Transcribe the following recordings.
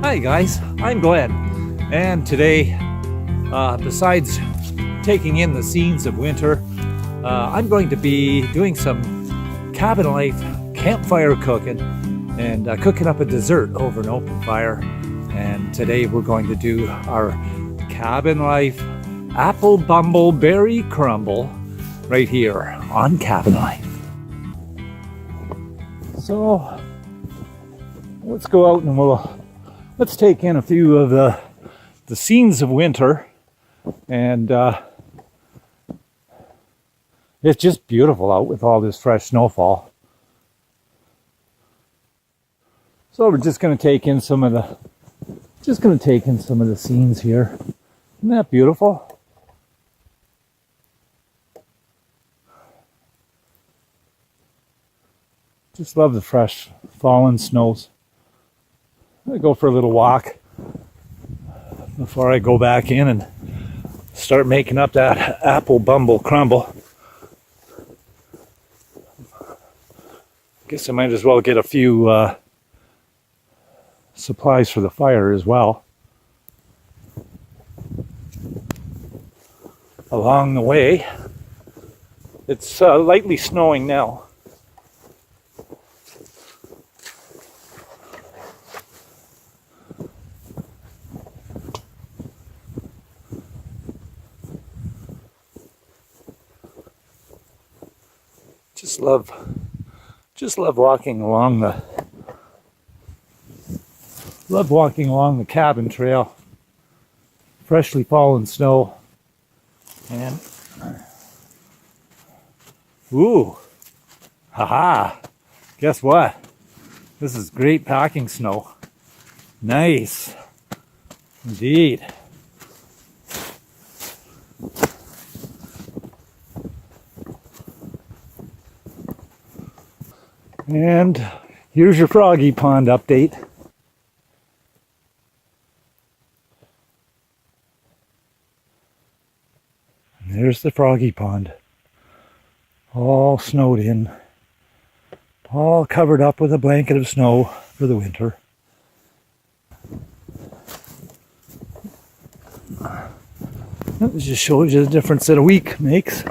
Hi guys, I'm Glenn, and today, besides taking in the scenes of winter, I'm going to be doing some cabin life campfire cooking and cooking up a dessert over an open fire. And today we're going to do our cabin life apple bumbleberry crumble right here on Cabin Life. So let's go out and let's take in a few of the scenes of winter, and it's just beautiful out with all this fresh snowfall. So we're just going to take in some of the scenes here. Isn't that beautiful? Just love the fresh fallen snows. I'm going to go for a little walk before I go back in and start making up that apple bumble crumble. Guess I might as well get a few supplies for the fire as well. Along the way, it's lightly snowing now. Just love walking along the cabin trail. Freshly fallen snow. And ooh, haha, guess what? This is great packing snow. Nice, indeed. And here's your froggy pond update. There's the froggy pond, all snowed in, all covered up with a blanket of snow for the winter. That just shows you the difference that a week makes.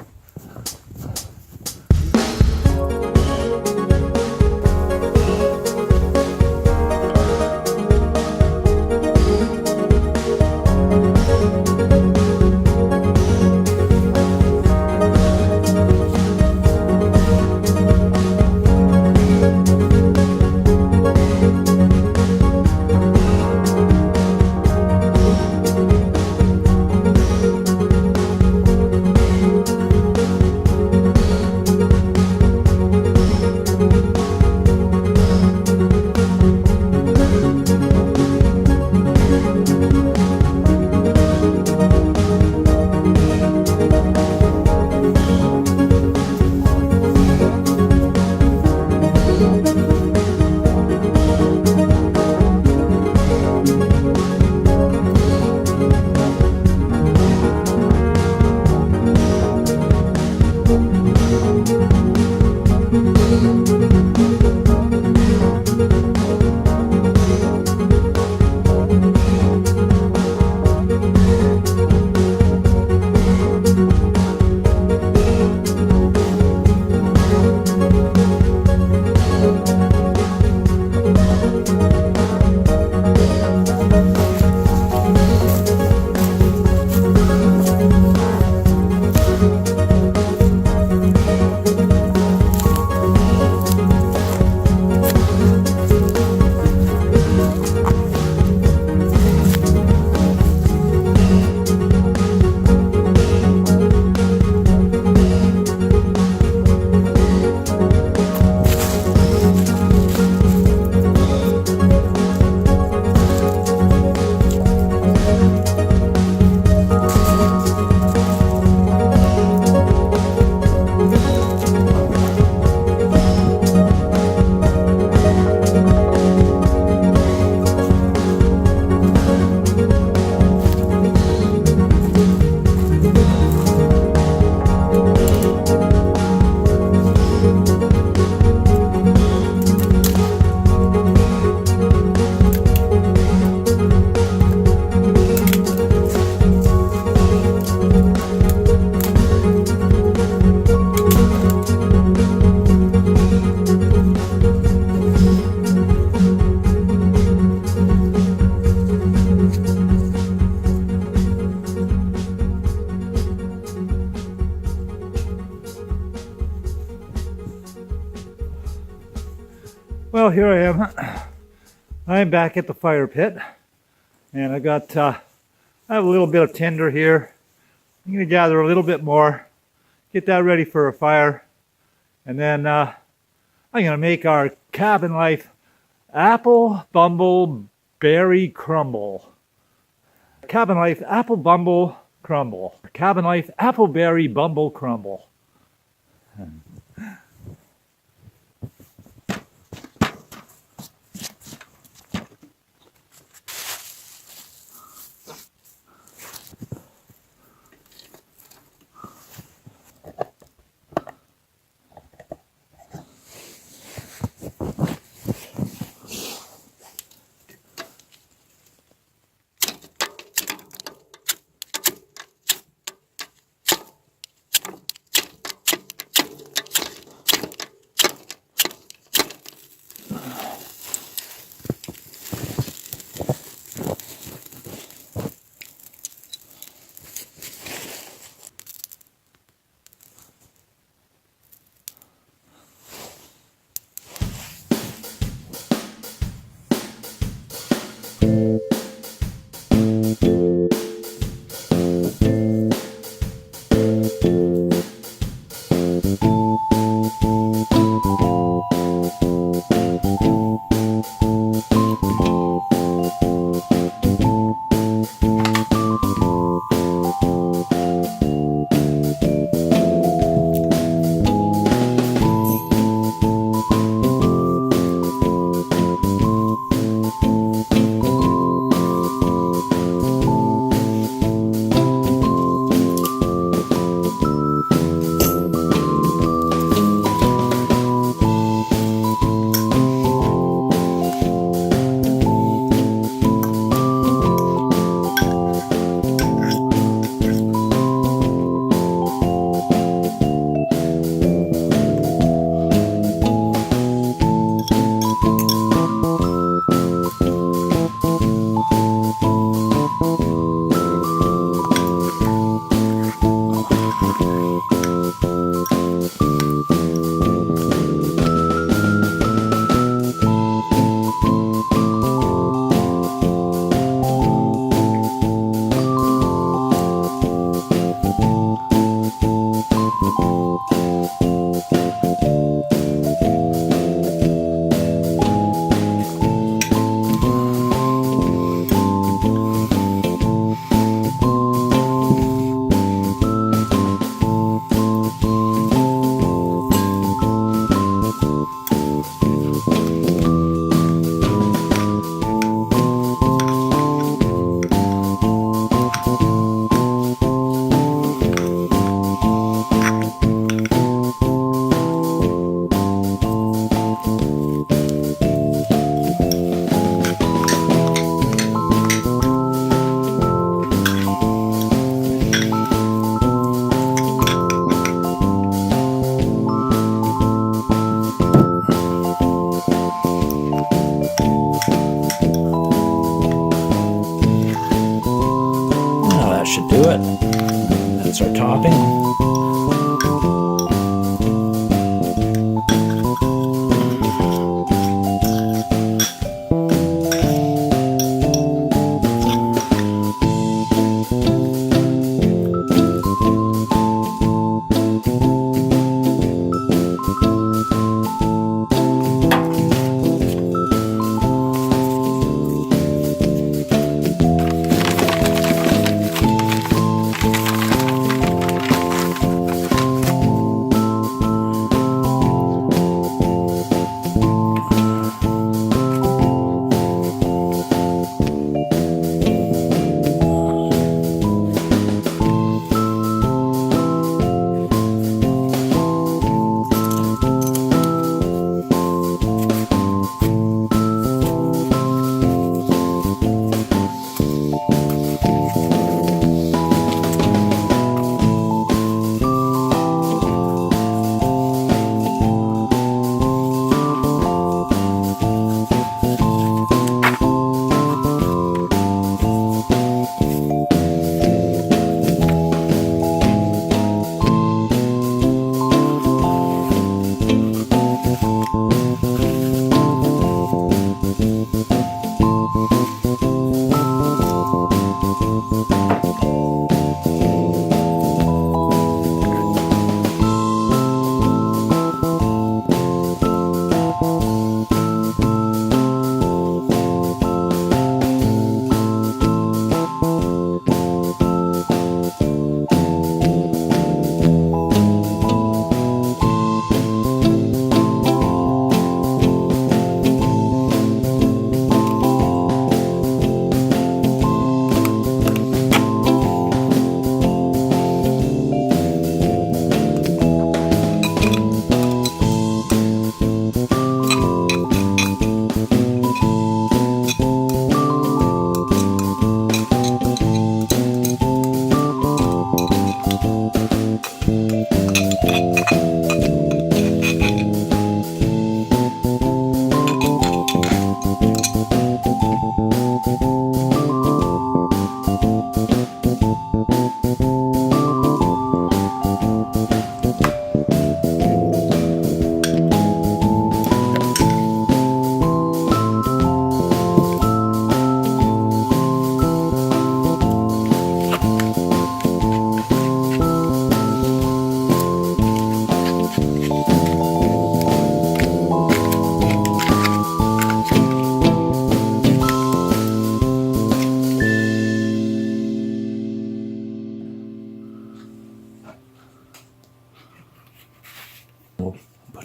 here I am. I'm back at the fire pit, and I have a little bit of tinder here. I'm going to gather a little bit more, get that ready for a fire, and then I'm going to make our cabin life apple bumble berry crumble. Cabin life apple bumble crumble. Cabin life apple berry bumble crumble. Should do it. That's our topping.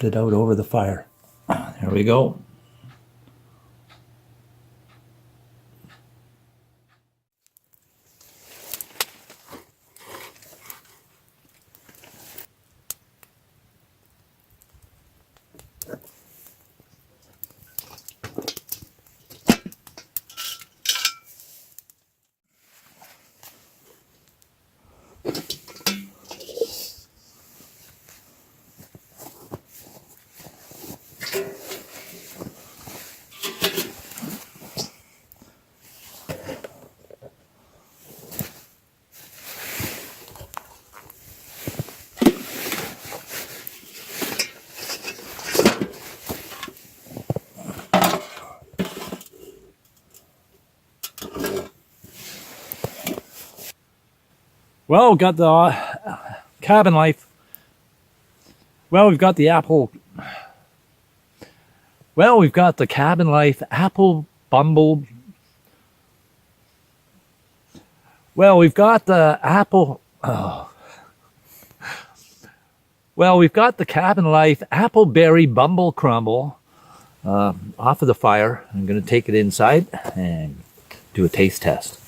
put it out over the fire. There we go. Well, we've got the cabin life. Well, we've got the apple. Well, we've got the cabin life apple bumble. Well, we've got the apple. Oh. Well, we've got the cabin life appleberry bumble crumble off of the fire. I'm going to take it inside and do a taste test.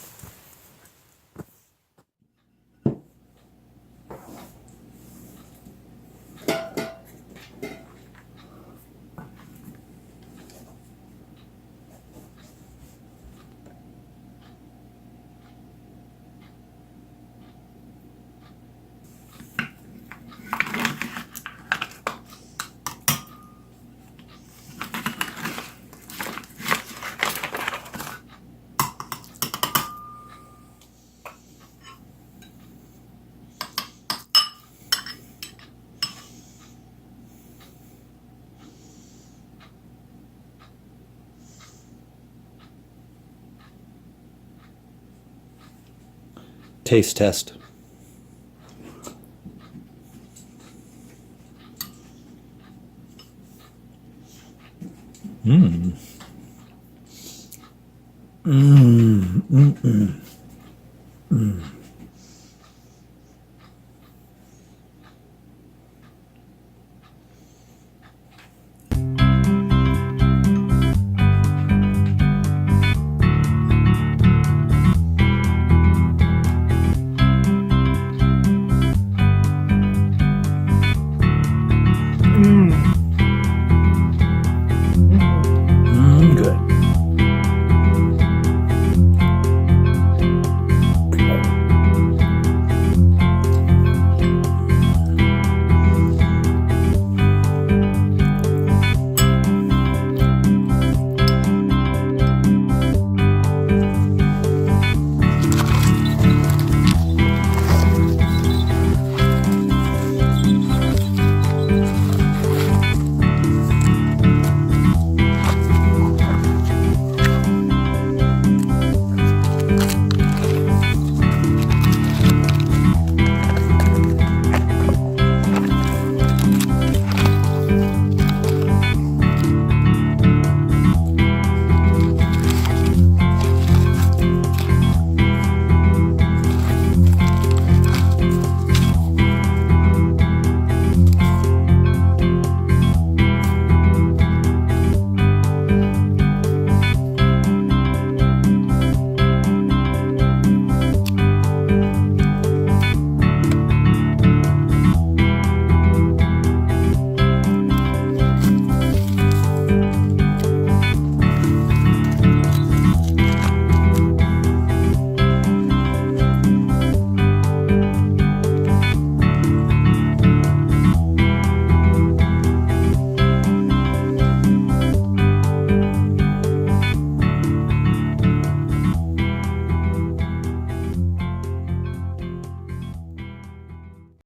Taste test. Mmm. Mmm. Mmm.